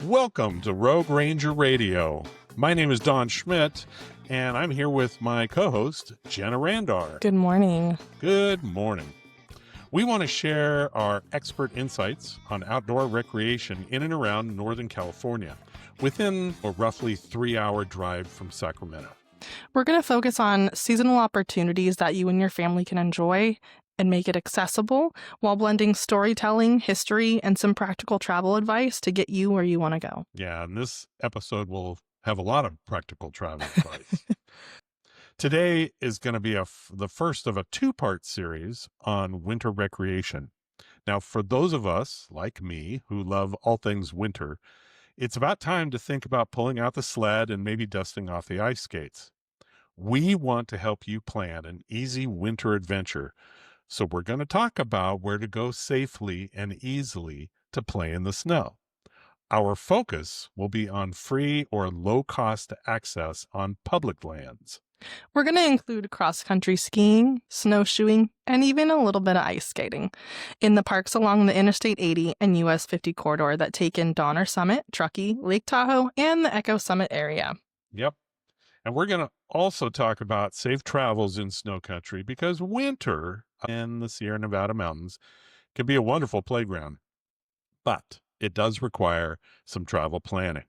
Welcome to Rogue Ranger Radio. My name is Don Schmidt, and I'm here with my co-host, Jenna Randar. Good morning. Good morning. We want to share our expert insights on outdoor recreation in and around Northern California, within a roughly 3-hour drive from Sacramento. We're going to focus on seasonal opportunities that you and your family can enjoy and make it accessible while blending storytelling, history, and some practical travel advice to get you where you want to go. Yeah, and this episode will have a lot of practical travel advice. Today is going to be the first of a 2-part series on winter recreation. Now, for those of us, like me, who love all things winter, it's about time to think about pulling out the sled and maybe dusting off the ice skates. We want to help you plan an easy winter adventure. So we're going to talk about where to go safely and easily to play in the snow. Our focus will be on free or low-cost access on public lands. We're going to include cross-country skiing, snowshoeing, and even a little bit of ice skating in the parks along the Interstate 80 and US 50 corridor that take in Donner Summit, Truckee, Lake Tahoe, and the Echo Summit area. Yep. And we're going to also talk about safe travels in snow country because winter in the Sierra Nevada mountains can be a wonderful playground, but it does require some travel planning.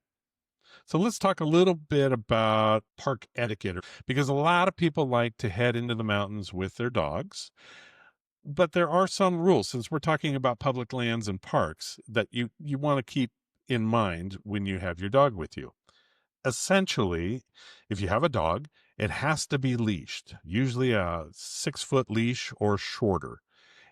So let's talk a little bit about park etiquette, because a lot of people like to head into the mountains with their dogs, but there are some rules, since we're talking about public lands and parks, that you want to keep in mind when you have your dog with you. Essentially, if you have a dog, it has to be leashed, usually a 6-foot leash or shorter.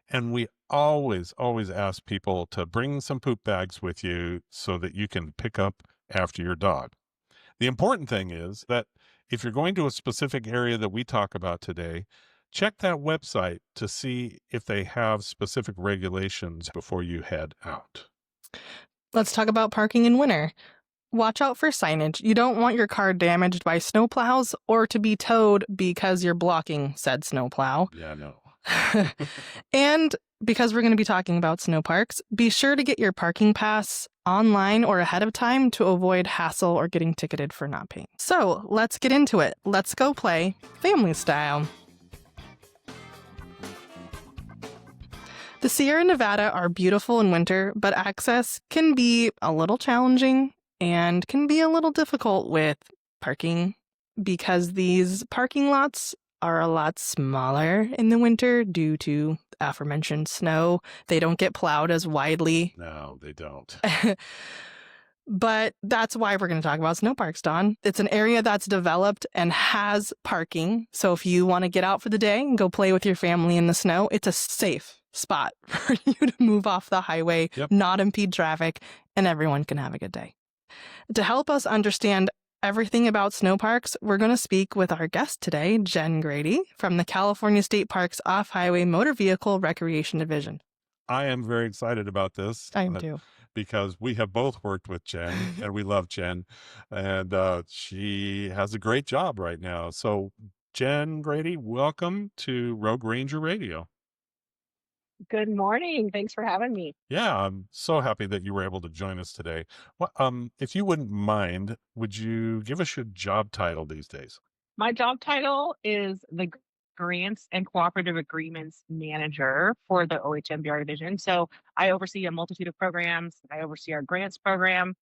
And we always ask people to bring some poop bags with you so that you can pick up after your dog. The important thing is that if you're going to a specific area that we talk about today, check that website to see if they have specific regulations before you head out. Let's talk about parking in winter. Watch out for signage. You don't want your car damaged by snowplows or to be towed because you're blocking said snowplow. Yeah, no. And because we're going to be talking about snow parks, be sure to get your parking pass online or ahead of time to avoid hassle or getting ticketed for not paying. So let's get into it. Let's go play family style. The Sierra Nevada are beautiful in winter, but access can be a little challenging and can be a little difficult with parking because these parking lots are a lot smaller in the winter due to the aforementioned snow. They don't get plowed as widely. No, they don't. But that's why we're going to talk about snow parks, Don. It's an area that's developed and has parking. So if you want to get out for the day and go play with your family in the snow, it's a safe spot for you to move off the highway, not impede traffic, and everyone can have a good day. To help us understand everything about snow parks, we're going to speak with our guest today, Jen Grady, from the California State Parks Off-Highway Motor Vehicle Recreation Division. I am very excited about this. I am too. Because we have both worked with Jen, and we love Jen, and she has a great job right now. So, Jen Grady, welcome to Rogue Ranger Radio. Good morning. Thanks for having me. Yeah, I'm so happy that you were able to join us today. Well, if you wouldn't mind, would you give us your job title these days? My job title is the Grants and Cooperative Agreements Manager for the OHMBR division. So I oversee a multitude of programs. I oversee our grants program.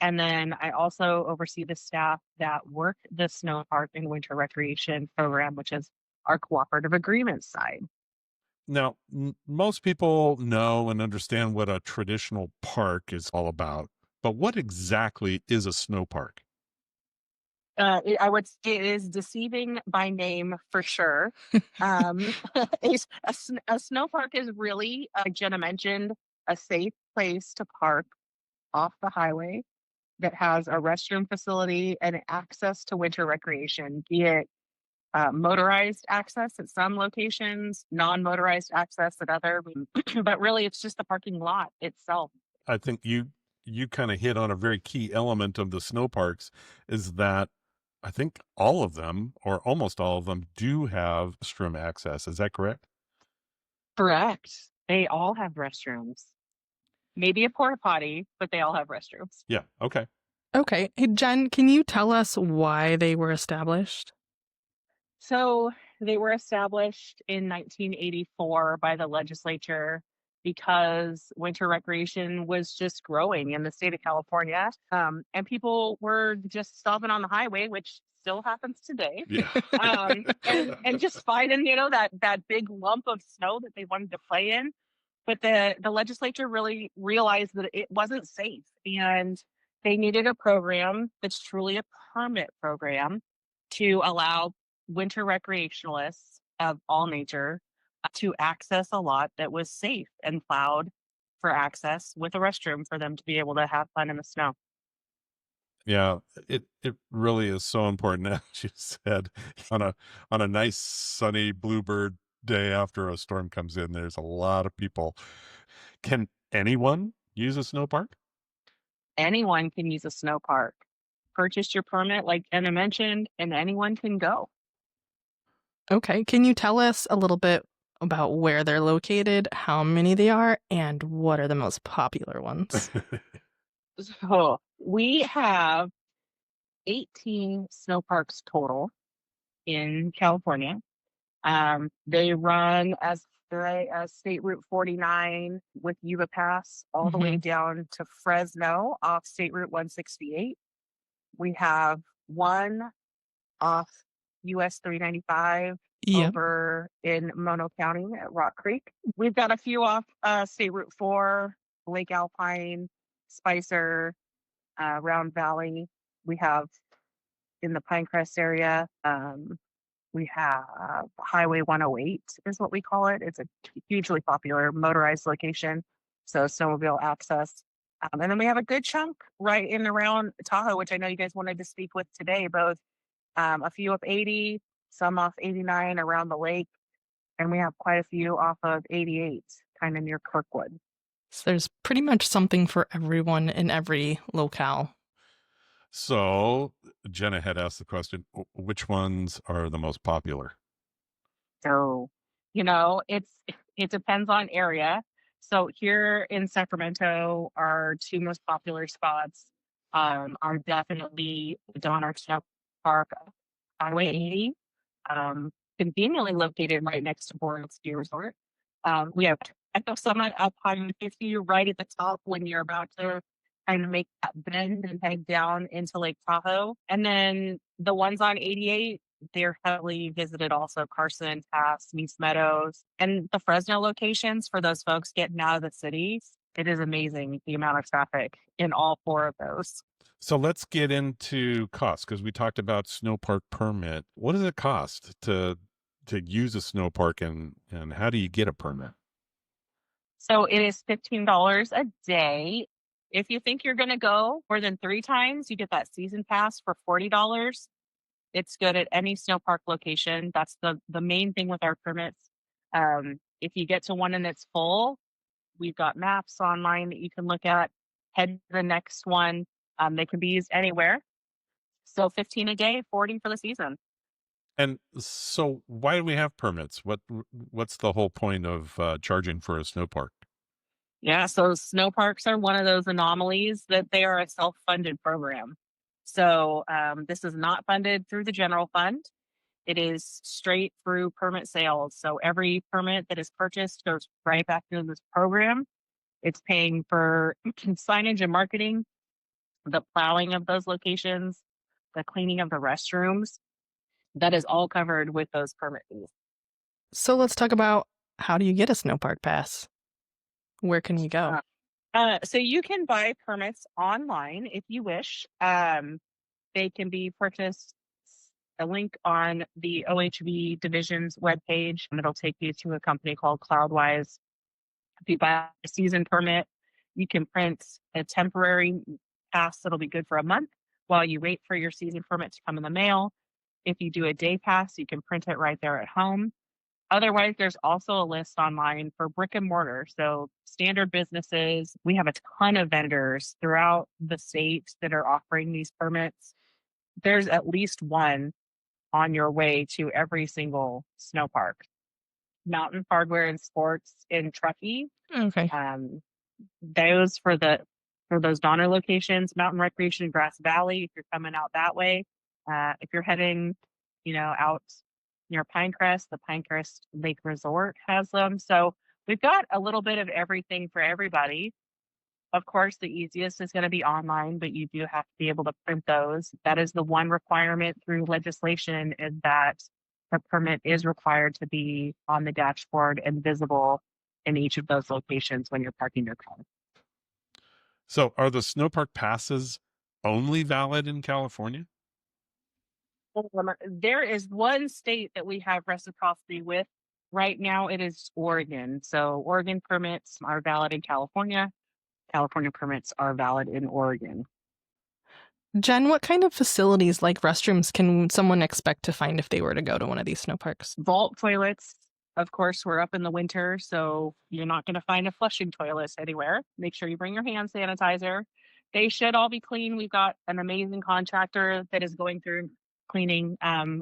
And then I also oversee the staff that work the snow park and winter recreation program, which is our cooperative agreements side. Now, most people know and understand what a traditional park is all about, but what exactly is a snow park? I would say it is deceiving by name for sure. A snow park is really, like Jenna mentioned, a safe place to park off the highway that has a restroom facility and access to winter recreation, be it motorized access at some locations, non-motorized access at other, but really it's just the parking lot itself. I think you kind of hit on a very key element of the snow parks, is that I think all of them, or almost all of them, do have restroom access. Is that correct? Correct. They all have restrooms. maybe a porta potty, but they all have restrooms. Yeah. Okay. Okay. Hey, Jen, can you tell us why they were established? So they were established in 1984 by the legislature because winter recreation was just growing in the state of California. And people were just stopping on the highway, which still happens today. Yeah. And just finding, that big lump of snow that they wanted to play in. But the legislature really realized that it wasn't safe, and they needed a program that's truly a permit program to allow winter recreationalists of all nature to access a lot that was safe and plowed for access with a restroom for them to be able to have fun in the snow. Yeah, it really is so important, as you said, on a nice sunny bluebird day after a storm comes in, there's a lot of people. Can anyone use a snow park? Anyone can use a snow park. Purchase your permit, like Jenna mentioned, and anyone can go. Okay. Can you tell us a little bit about where they're located, how many they are, and what are the most popular ones? So we have 18 snow parks total in California. They run as straight as State Route 49 with Yuba Pass all the way Mhm. down to Fresno off State Route 168. We have one off US 395 Yep. over in Mono County at Rock Creek. We've got a few off State Route 4, Lake Alpine, Spicer, Round Valley. We have in the Pinecrest area. We have Highway 108 is what we call it. It's a hugely popular motorized location, so snowmobile access. And then we have a good chunk right in around Tahoe, which I know you guys wanted to speak with today, both a few up 80, some off 89 around the lake, and we have quite a few off of 88, kind of near Kirkwood. So there's pretty much something for everyone in every locale. So Jenna had asked the question, which ones are the most popular? So, it depends on area. So here in Sacramento, our two most popular spots are definitely the Donner Snow Park, Highway 80, conveniently located right next to Boreal Ski Resort. We have Echo Summit up on 50 right at the top when you're about to kind of make that bend and head down into Lake Tahoe. And then the ones on 88, they're heavily visited also Carson, Pass, Meese Meadows, and the Fresno locations for those folks getting out of the cities. It is amazing the amount of traffic in all four of those. So let's get into cost because we talked about snow park permit. What does it cost to use a snow park and how do you get a permit? So it is $15 a day. If you think you're going to go more than 3 times, you get that season pass for $40. It's good at any snow park location. That's the main thing with our permits. If you get to one and it's full, we've got maps online that you can look at. Head to the next one. They can be used anywhere. So 15 a day, 40 for the season. And so why do we have permits? What's the whole point of charging for a snow park? Yeah, so snow parks are one of those anomalies that they are a self-funded program. So this is not funded through the general fund. It is straight through permit sales. So every permit that is purchased goes right back into this program. It's paying for signage and marketing, the plowing of those locations, the cleaning of the restrooms. That is all covered with those permit fees. So let's talk about how do you get a snow park pass? Where can we go? So you can buy permits online if you wish. They can be purchased. A link on the OHV division's webpage, and it'll take you to a company called Cloudwise. If you buy a season permit, you can print a temporary pass that'll be good for a month while you wait for your season permit to come in the mail. If you do a day pass, you can print it right there at home. Otherwise, there's also a list online for brick and mortar. So standard businesses, we have a ton of vendors throughout the state that are offering these permits. There's at least one on your way to every single snow park. Mountain Hardware and Sports in Truckee. Okay. those for those Donner locations, Mountain Recreation, Grass Valley, if you're coming out that way. If you're heading, out near Pinecrest, the Pinecrest Lake Resort has them. So we've got a little bit of everything for everybody. Of course, the easiest is going to be online, but you do have to be able to print those. That is the one requirement through legislation, is that the permit is required to be on the dashboard and visible in each of those locations when you're parking your car. So are the snow park passes only valid in California? There is one state that we have reciprocity with. Right now, it is Oregon. So Oregon permits are valid in California. California permits are valid in Oregon. Jen, what kind of facilities like restrooms can someone expect to find if they were to go to one of these snow parks? Vault toilets. Of course, we're up in the winter, so you're not going to find a flushing toilet anywhere. Make sure you bring your hand sanitizer. They should all be clean. We've got an amazing contractor that is going through cleaning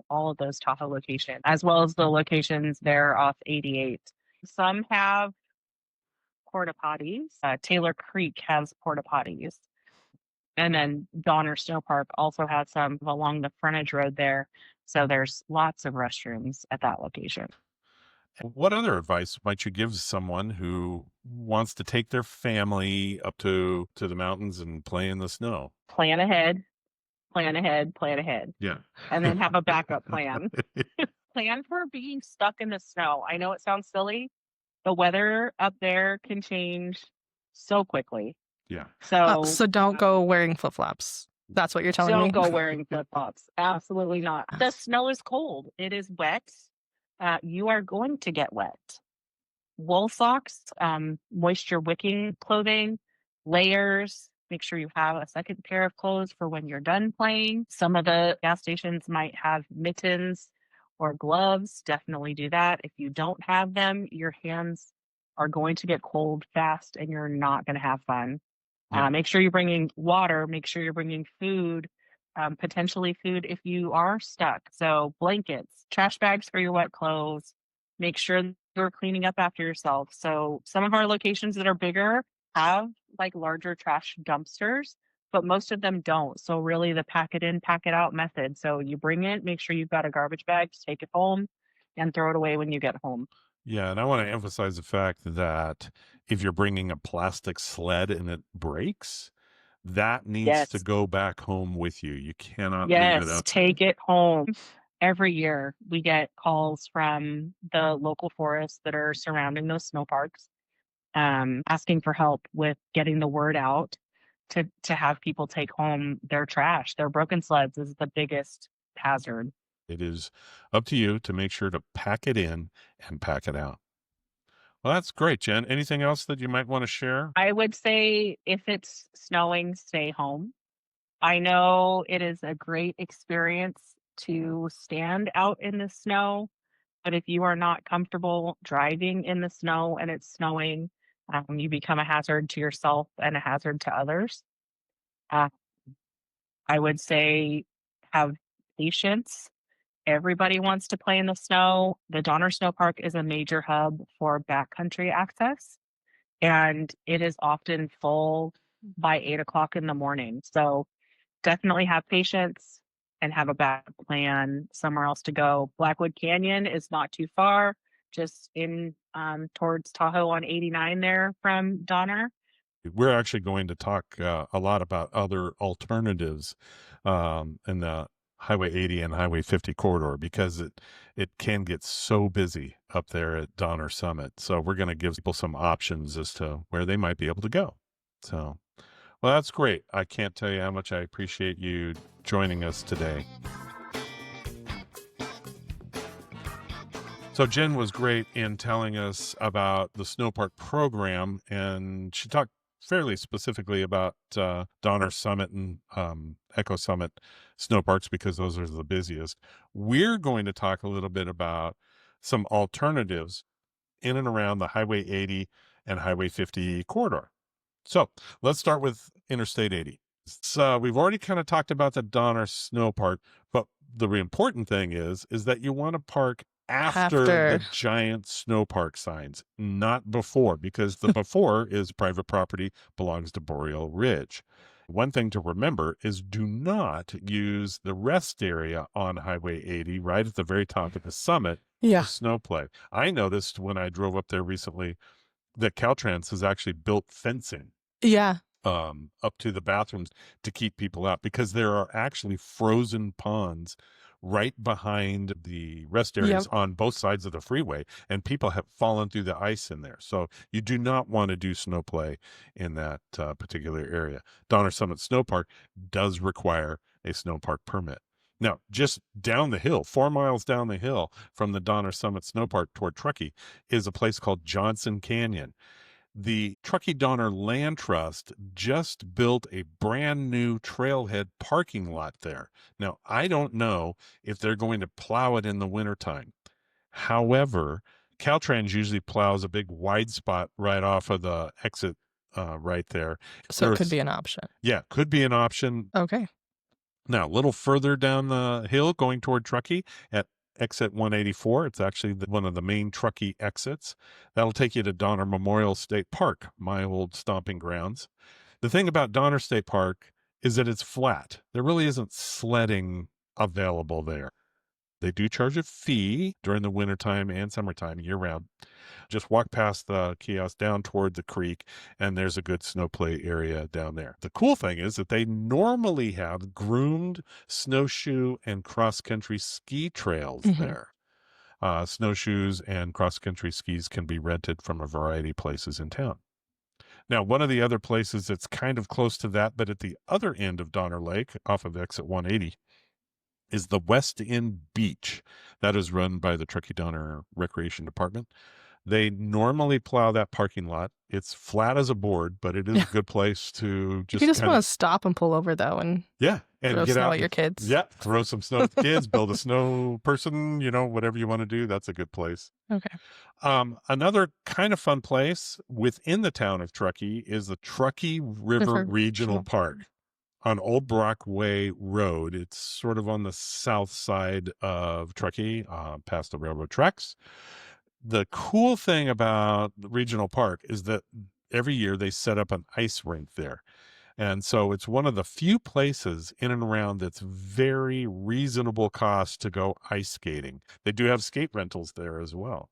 all of those Tahoe locations, as well as the locations there off 88. Some have porta potties. Taylor Creek has porta potties. And then Donner Snow Park also has some along the frontage road there. So there's lots of restrooms at that location. What other advice might you give someone who wants to take their family up to the mountains and play in the snow? Plan ahead, plan ahead, plan ahead, Yeah. and then have a backup plan. Plan for being stuck in the snow. I know it sounds silly. The weather up there can change so quickly. Yeah. So don't go wearing flip-flops. That's what you're telling me? Don't go wearing flip-flops. Absolutely not. The snow is cold. It is wet. You are going to get wet. Wool socks, moisture wicking clothing, layers. Make sure you have a second pair of clothes for when you're done playing. Some of the gas stations might have mittens or gloves. Definitely do that. If you don't have them, your hands are going to get cold fast and you're not going to have fun. Yeah. Make sure you're bringing water. Make sure you're bringing food, potentially food if you are stuck. So blankets, trash bags for your wet clothes. Make sure you're cleaning up after yourself. So some of our locations that are bigger have like larger trash dumpsters, but most of them don't. So really the pack it in, pack it out method. So you bring it, make sure you've got a garbage bag to take it home and throw it away when you get home. Yeah, and I want to emphasize the fact that if you're bringing a plastic sled and it breaks, that needs to Yes. go back home with you. You cannot leave it Yes, out. take it home. Every year we get calls from the local forests that are surrounding those snow parks, asking for help with getting the word out to have people take home their trash. Their broken sleds is the biggest hazard. It is up to you to make sure to pack it in and pack it out. Well, that's great, Jen. Anything else that you might want to share? I would say if it's snowing, stay home. I know it is a great experience to stand out in the snow, but if you are not comfortable driving in the snow and it's snowing, you become a hazard to yourself and a hazard to others. Uh, I would say have patience. Everybody wants to play in the snow. The Donner Snow Park is a major hub for backcountry access, and it is often full by 8 o'clock in the morning. So definitely have patience and have a backup plan somewhere else to go. Blackwood Canyon is not too far, just in towards Tahoe on 89 there from Donner. We're actually going to talk a lot about other alternatives in the Highway 80 and Highway 50 corridor because it can get so busy up there at Donner Summit. So we're going to give people some options as to where they might be able to go. So, well, that's great. I can't tell you how much I appreciate you joining us today. So Jen was great in telling us about the snow park program, and she talked fairly specifically about Donner Summit and Echo Summit snow parks because those are the busiest. We're going to talk a little bit about some alternatives in and around the Highway 80 and Highway 50 corridor. So let's start with Interstate 80. So we've already kind of talked about the Donner Snow Park, but the important thing is that you want to park after the After. giant snow park signs, not before, because the before is private property, belongs to Boreal Ridge. One thing to remember is do not use the rest area on Highway 80 right at the very top of the summit Yeah. for snow play. I noticed when I drove up there recently that Caltrans has actually built fencing Yeah. up to the bathrooms to keep people out, because there are actually frozen ponds right behind the rest areas Yep. on both sides of the freeway, and people have fallen through the ice in there. So you do not want to do snow play in that particular area. Donner Summit Snow Park does require a snow park permit. Now, just down the hill, 4 miles down the hill from the Donner Summit Snow Park toward Truckee, is a place called Johnson Canyon. The Truckee Donner Land Trust just built a brand new trailhead parking lot there. Now, I don't know if they're going to plow it in the wintertime. However, Caltrans usually plows a big wide spot right off of the exit right there. So it could be an option. Yeah, could be an option. Okay. Now, a little further down the hill going toward Truckee at exit 184, it's actually one of the main Truckee exits. That'll take you to Donner Memorial State Park, my old stomping grounds. The thing about Donner State Park is that it's flat. There really isn't sledding available there. They do charge a fee during the wintertime and summertime, year round. Just walk past the kiosk down toward the creek, and there's a good snow play area down there. The cool thing is that they normally have groomed snowshoe and cross-country ski trails there. Snowshoes and cross-country skis can be rented from a variety of places in town. Now, one of the other places that's kind of close to that, but at the other end of Donner Lake, off of exit 180, is the West End Beach. That is run by the Truckee Donner Recreation Department. They normally plow that parking lot. It's flat as a board, but it is a good place to You just just want to stop and pull over though and and throw get snow out at your kids. Yeah, throw some snow at the kids, build a snow person, whatever you want to do. That's a good place. Okay. Another kind of fun place within the town of Truckee is the Truckee River Regional Park on Old Brockway Road. It's sort of on the south side of Truckee, past the railroad tracks. The cool thing about the regional park is that every year they set up an ice rink there. And so it's one of the few places in and around that's very reasonable cost to go ice skating. They do have skate rentals there as well.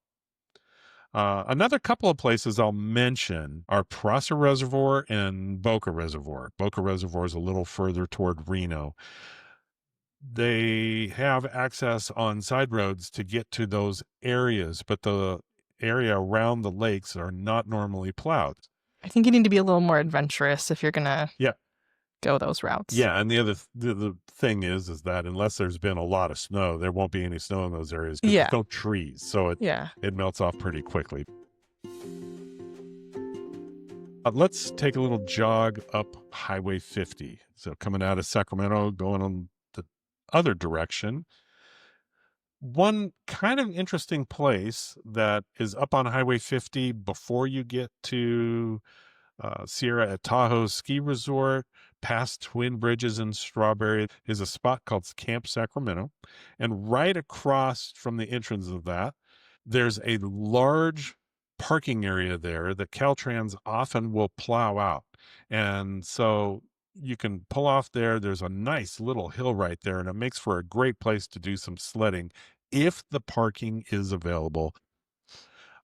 Another couple of places I'll mention are Prosser Reservoir and Boca Reservoir. Boca Reservoir is a little further toward Reno. They have access on side roads to get to those areas, but the area around the lakes are not normally plowed. I think you need to be a little more adventurous if you're going to go those routes. Yeah, and the other the thing is that unless there's been a lot of snow, there won't be any snow in those areas because there's no trees, so it melts off pretty quickly. Let's take a little jog up Highway 50. So coming out of Sacramento, going on the other direction. One kind of interesting place that is up on Highway 50 before you get to Sierra at Tahoe Ski Resort, past Twin Bridges and Strawberry, is a spot called Camp Sacramento. And right across from the entrance of that, there's a large parking area there that Caltrans often will plow out. And so you can pull off there. There's a nice little hill right there, and it makes for a great place to do some sledding if the parking is available.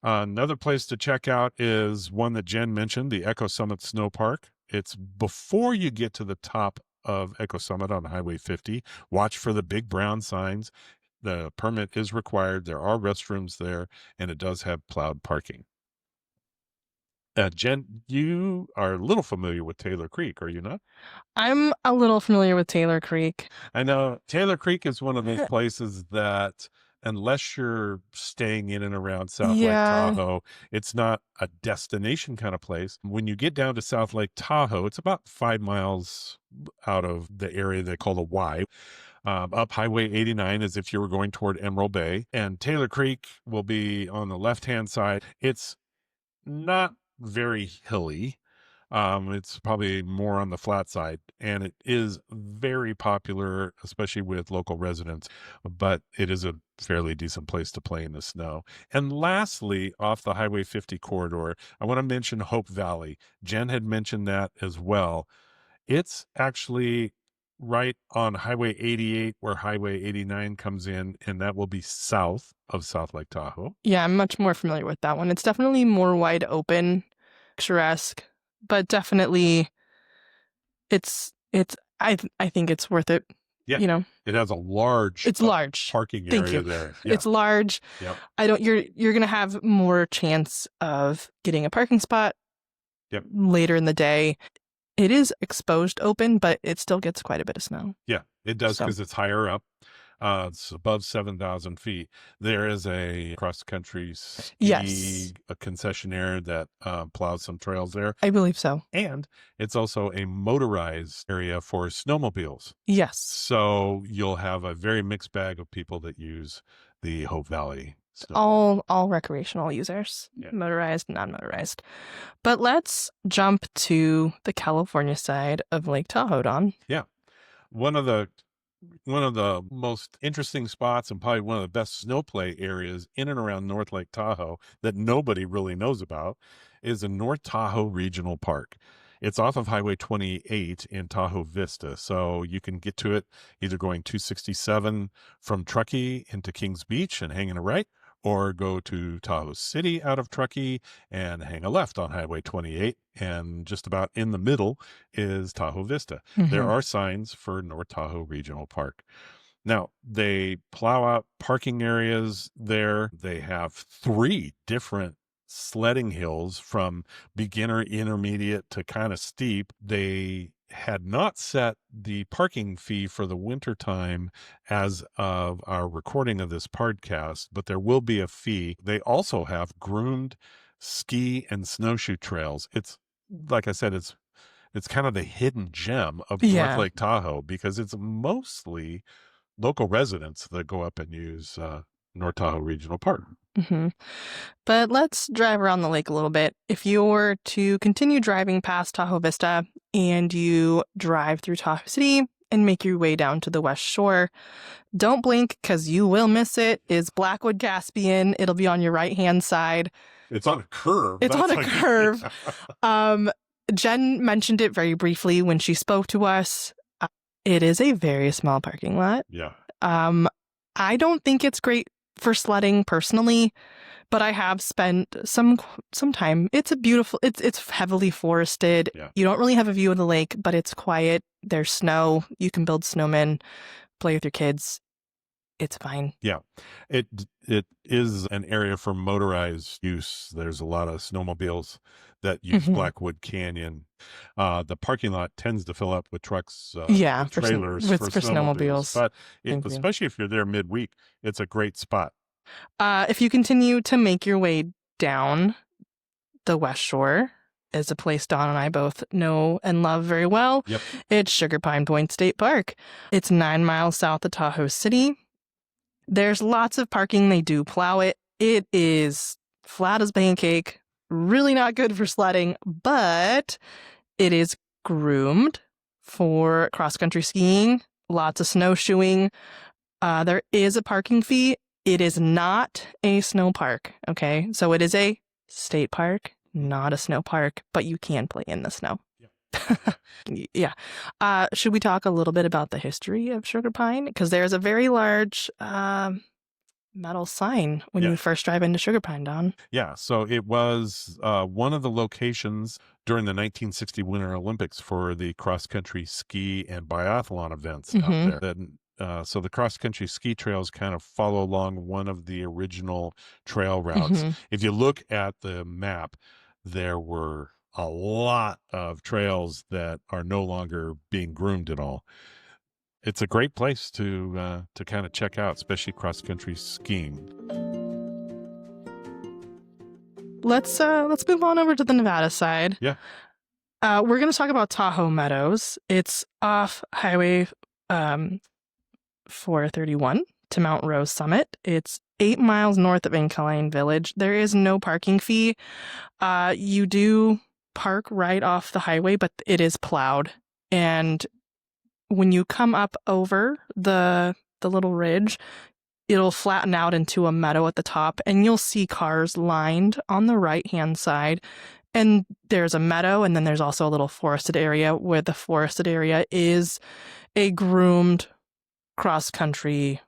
Another place to check out is one that Jen mentioned, the Echo Summit Snow Park. It's before you get to the top of Echo Summit on Highway 50. Watch for the big brown signs. The permit is required. There are restrooms there, and it does have plowed parking. Jen, you are a little familiar with Taylor Creek, are you not? I'm a little familiar with Taylor Creek. I know Taylor Creek is one of those places that unless you're staying in and around South Lake Tahoe, it's not a destination kind of place. When you get down to South Lake Tahoe, it's about 5 miles out of the area they call the Y. Up Highway 89 as if you were going toward Emerald Bay. And Taylor Creek will be on the left-hand side. It's not very hilly. It's probably more on the flat side, and it is very popular, especially with local residents, but it is a fairly decent place to play in the snow. And lastly, off the Highway 50 corridor, I want to mention Hope Valley. Jen had mentioned that as well. It's actually right on Highway 88 where Highway 89 comes in, and that will be south of South Lake Tahoe. Yeah, I'm much more familiar with that one. It's definitely more wide open, picturesque, but definitely I think it's worth it. Yeah. You know, It has a large it's large. parking Thank area you. there. Yeah. It's large. Yep. You're gonna have more chance of getting a parking spot Yep. later in the day. It is exposed open, but it still gets quite a bit of snow. Yeah, it does So- because it's higher up. It's above 7,000 feet. There is a cross-country ski Yes. a concessionaire that plows some trails there. I believe so. And it's also a motorized area for snowmobiles. Yes. So you'll have a very mixed bag of people that use the Hope Valley snow. All recreational users, Yeah. motorized, non-motorized. But let's jump to the California side of Lake Tahoe, Don. Yeah. One of the most interesting spots and probably one of the best snow play areas in and around North Lake Tahoe that nobody really knows about is the North Tahoe Regional Park. It's off of Highway 28 in Tahoe Vista. So you can get to it either going 267 from Truckee into Kings Beach and hanging a right, or go to Tahoe City out of Truckee and hang a left on Highway 28. And just about in the middle is Tahoe Vista. There are signs for North Tahoe Regional Park. Now, they plow out parking areas there. They have 3 different sledding hills from beginner, intermediate to kind of steep. They had not set the parking fee for the winter time as of our recording of this podcast, but there will be a fee. They also have groomed ski and snowshoe trails. It's like I said, it's kind of the hidden gem of North Lake Tahoe because it's mostly local residents that go up and use North Tahoe Regional Park. But let's drive around the lake a little bit. If you were to continue driving past Tahoe Vista and you drive through Tahoe City and make your way down to the west shore, don't blink because you will miss it, is Blackwood Caspian. It'll be on your right-hand side. It's on a curve. It's on a curve. Jen mentioned it very briefly when she spoke to us. It is a very small parking lot. Yeah. I don't think it's great for sledding personally, but I have spent some time. It's it's heavily forested. Yeah. You don't really have a view of the lake, but it's quiet. There's snow. You can build snowmen, play with your kids. It's fine. Yeah. It is an area for motorized use. There's a lot of snowmobiles that use Blackwood Canyon. The parking lot tends to fill up with trucks, trailers for snowmobiles. But especially if you're there midweek, it's a great spot. If you continue to make your way down the West Shore, is a place Don and I both know and love very well. Yep. It's Sugar Pine Point State Park. It's 9 miles south of Tahoe City. There's lots of parking. They do plow it. It is flat as pancake. Really not good for sledding, but it is groomed for cross-country skiing, lots of snowshoeing. There is a parking fee. It is not a snow park, okay? So it is a state park, not a snow park, but you can play in the snow. Yeah. Should we talk a little bit about the history of Sugar Pine? Because there's a very large metal sign when you first drive into Sugar Pine, Don. Yeah, so it was one of the locations during the 1960 Winter Olympics for the cross-country ski and biathlon events out there. So the cross-country ski trails kind of follow along one of the original trail routes. If you look at the map, there were a lot of trails that are no longer being groomed at all. It's a great place to kind of check out, especially cross-country skiing. Let's move on over to the Nevada side. Yeah. We're going to talk about Tahoe Meadows. It's off Highway 431 to Mount Rose Summit. It's 8 miles north of Incline Village. There is no parking fee. You do park right off the highway, but it is plowed. And when you come up over the little ridge, it'll flatten out into a meadow at the top, and you'll see cars lined on the right-hand side. And there's a meadow, and then there's also a little forested area, where the forested area is a groomed cross-country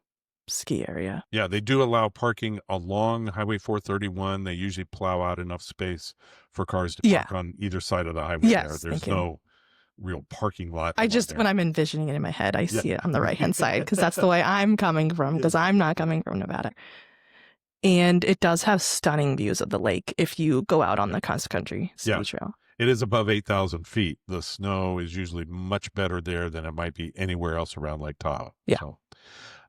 ski area. Yeah, they do allow parking along Highway 431. They usually plow out enough space for cars to park on either side of the highway there. Yes, There's thank you. no real parking lot. I just, when I'm envisioning it in my head, I see it on the right-hand side, because that's the way I'm coming from, because I'm not coming from Nevada. And it does have stunning views of the lake if you go out on the cross-country ski trail. It is above 8,000 feet. The snow is usually much better there than it might be anywhere else around Lake Tahoe. Yeah. So,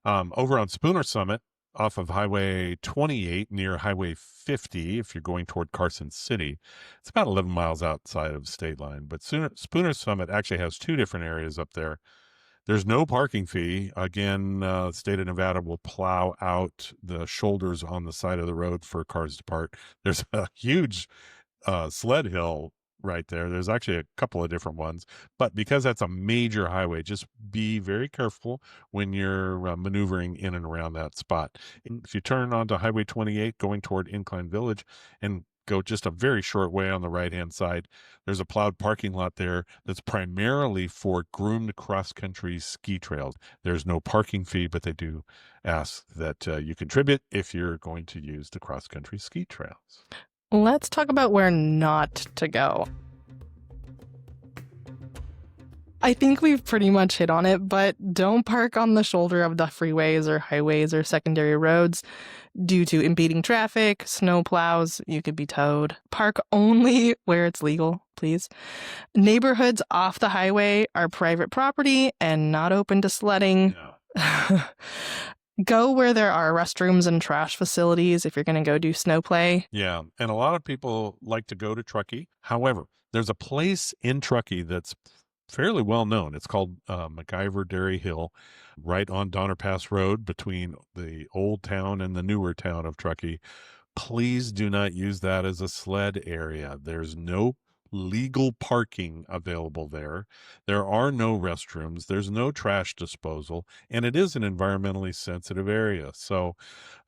over on Spooner Summit, off of Highway 28 near Highway 50, if you're going toward Carson City, it's about 11 miles outside of the state line. But Spooner Summit actually has two different areas up there. There's no parking fee. Again, the state of Nevada will plow out the shoulders on the side of the road for cars to park. There's a huge sled hill right there. There's actually a couple of different ones, but because that's a major highway, just be very careful when you're maneuvering in and around that spot. If you turn onto Highway 28 going toward Incline Village and go just a very short way on the right-hand side, there's a plowed parking lot there that's primarily for groomed cross-country ski trails. There's no parking fee, but they do ask that you contribute if you're going to use the cross-country ski trails. Let's talk about where not to go. I think we've pretty much hit on it, but don't park on the shoulder of the freeways or highways or secondary roads due to impeding traffic, snow plows. You could be towed. Park only where it's legal, please. Neighborhoods off the highway are private property and not open to sledding. No. Go where there are restrooms and trash facilities if you're going to go do snow play. Yeah, and a lot of people like to go to Truckee. However, there's a place in Truckee that's fairly well known. It's called MacIver Dairy Hill, right on Donner Pass Road between the old town and the newer town of Truckee. Please do not use that as a sled area. There's no legal parking available there. There are no restrooms. There's no trash disposal, and it is an environmentally sensitive area. So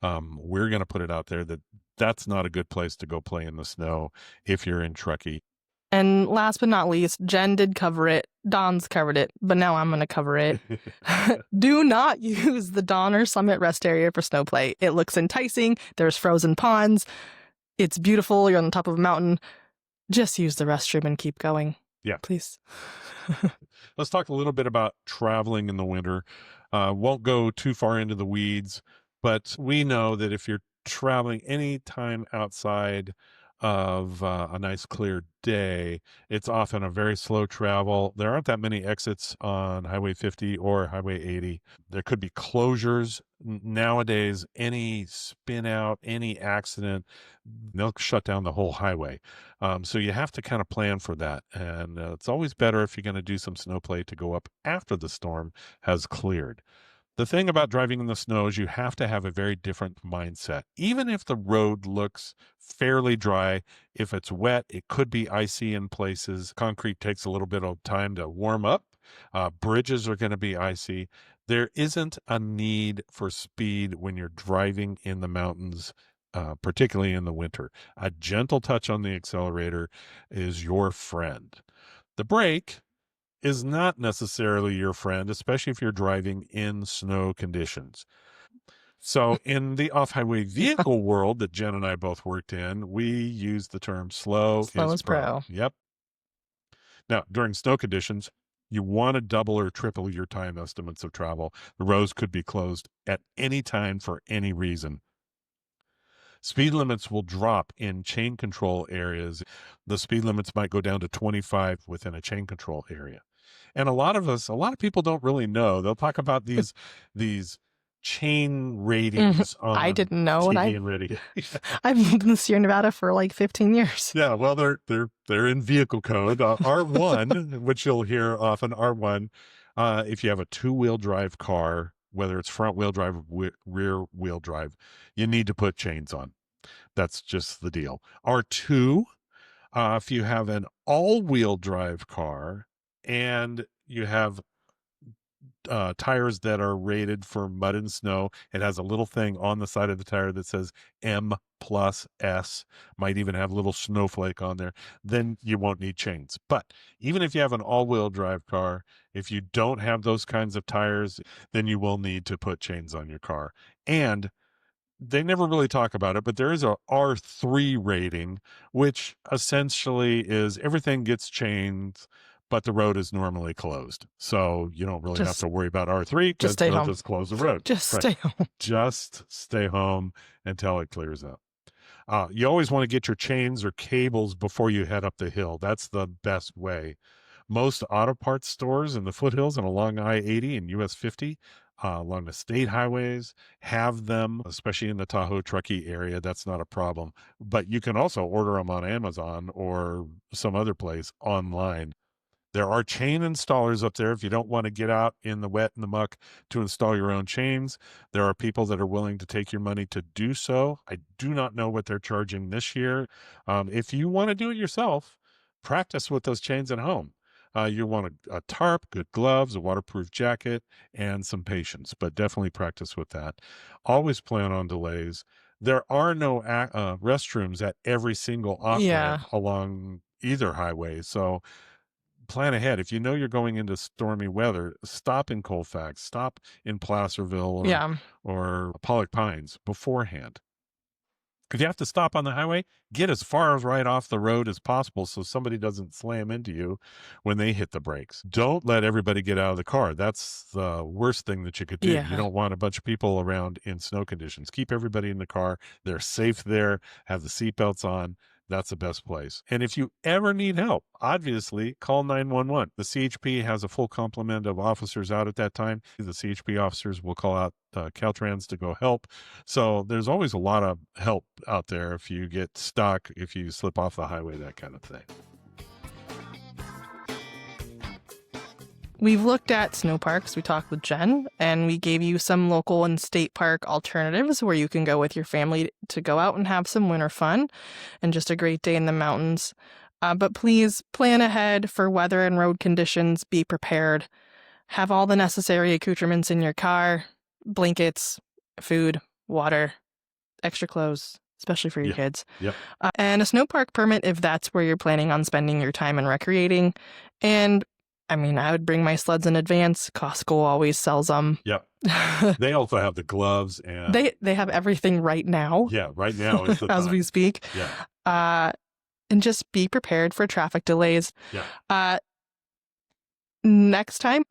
we're going to put it out there that that's not a good place to go play in the snow if you're in Truckee. And last but not least, Jen did cover it. Don's covered it, but now I'm going to cover it. Do not use the Donner Summit Rest Area for snow play. It looks enticing. There's frozen ponds. It's beautiful. You're on the top of a mountain. Just use the restroom and keep going. Yeah. Please. Let's talk a little bit about traveling in the winter. Won't go too far into the weeds, but we know that if you're traveling any time outside of a nice clear day, it's often a very slow travel. There aren't that many exits on Highway 50 or Highway 80. There could be closures. Nowadays, any spin out, any accident, they'll shut down the whole highway. So you have to kind of plan for that. And it's always better if you're going to do some snow play to go up after the storm has cleared. The thing about driving in the snow is you have to have a very different mindset. Even if the road looks fairly dry, if it's wet, it could be icy in places. Concrete takes a little bit of time to warm up. Bridges are going to be icy. There isn't a need for speed when you're driving in the mountains, particularly in the winter. A gentle touch on the accelerator is your friend. The brake is not necessarily your friend, especially if you're driving in snow conditions. So in the off-highway vehicle world that Jen and I both worked in, we use the term slow is pro. Yep. Now, during snow conditions, you want to double or triple your time estimates of travel. The roads could be closed at any time for any reason. Speed limits will drop in chain control areas. The speed limits might go down to 25 within a chain control area. And a lot of people don't really know. They'll talk about these chain ratings on I didn't know. TV and radio. I've lived in Sierra Nevada for like 15 years. Yeah, well, they're in vehicle code. R1, which you'll hear often, R1, if you have a two-wheel drive car, whether it's front-wheel drive or rear-wheel drive, you need to put chains on. That's just the deal. R2, If you have an all-wheel drive car and you have tires that are rated for mud and snow, it has a little thing on the side of the tire that says M plus S, might even have a little snowflake on there, then you won't need chains. But even if you have an all-wheel drive car, if you don't have those kinds of tires, then you will need to put chains on your car. And they never really talk about it, but there is a R3 rating, which essentially is everything gets chained, but the road is normally closed. So you don't really have Just to worry about R3 because just stay they'll home. just close the road. Just Right. stay home. Just stay home until it clears up. You always want to get your chains or cables before you head up the hill. That's the best way. Most auto parts stores in the foothills and along I-80 and US 50, along the state highways, have them, especially in the Tahoe Truckee area. That's not a problem. But you can also order them on Amazon or some other place online. There are chain installers up there if you don't want to get out in the wet and the muck to install your own chains. There are people that are willing to take your money to do so. I do not know what they're charging this year. If you want to do it yourself, practice with those chains at home. You want a tarp, good gloves, a waterproof jacket, and some patience, but definitely practice with that. Always plan on delays. There are no restrooms at every single off Yeah. ramp along either highway. So plan ahead. If you know you're going into stormy weather, stop in Colfax, stop in Placerville Yeah. or Pollock Pines beforehand. If you have to stop on the highway, get as far right off the road as possible so somebody doesn't slam into you when they hit the brakes. Don't let everybody get out of the car. That's the worst thing that you could do. You Yeah. don't want a bunch of people around in snow conditions. Keep everybody in the car. They're safe there. Have the seatbelts on. That's the best place. And if you ever need help, obviously call 911. The CHP has a full complement of officers out at that time. The CHP officers will call out Caltrans to go help. So there's always a lot of help out there if you get stuck, if you slip off the highway, that kind of thing. We've looked at snow parks. We talked with Jen, and we gave you some local and state park alternatives where you can go with your family to go out and have some winter fun and just a great day in the mountains. But please plan ahead for weather and road conditions. Be prepared. Have all the necessary accoutrements in your car, blankets, food, water, extra clothes, especially for your kids. Yep. And a snow park permit if that's where you're planning on spending your time and recreating. And I mean, I would bring my sleds in advance. Costco always sells them. Yep. They also have the gloves and They have everything right now. yeah, right now is the as time. we speak. Yeah. And just be prepared for traffic delays. Yeah. Next time,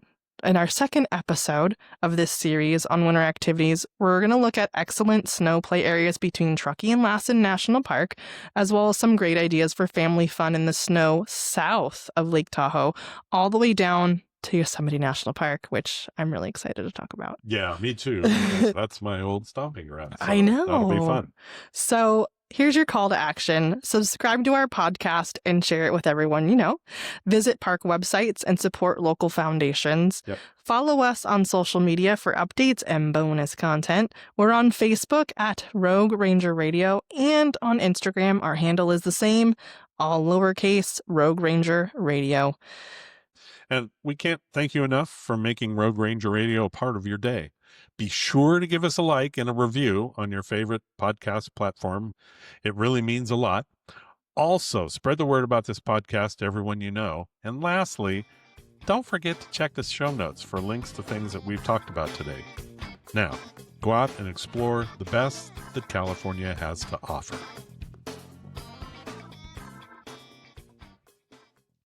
in our second episode of this series on winter activities, we're going to look at excellent snow play areas between Truckee and Lassen National Park, as well as some great ideas for family fun in the snow south of Lake Tahoe, all the way down to Yosemite National Park, which I'm really excited to talk about. Yeah, me too. That's my old stomping ground. So I know. That'll be fun. So here's your call to action. Subscribe to our podcast and share it with everyone you know. Visit park websites and support local foundations. Yep. Follow us on social media for updates and bonus content. We're on Facebook at Rogue Ranger Radio, and on Instagram, our handle is the same, all lowercase, Rogue Ranger Radio. And we can't thank you enough for making Rogue Ranger Radio a part of your day. Be sure to give us a like and a review on your favorite podcast platform. It really means a lot. Also, spread the word about this podcast to everyone you know. And lastly, don't forget to check the show notes for links to things that we've talked about today. Now, go out and explore the best that California has to offer.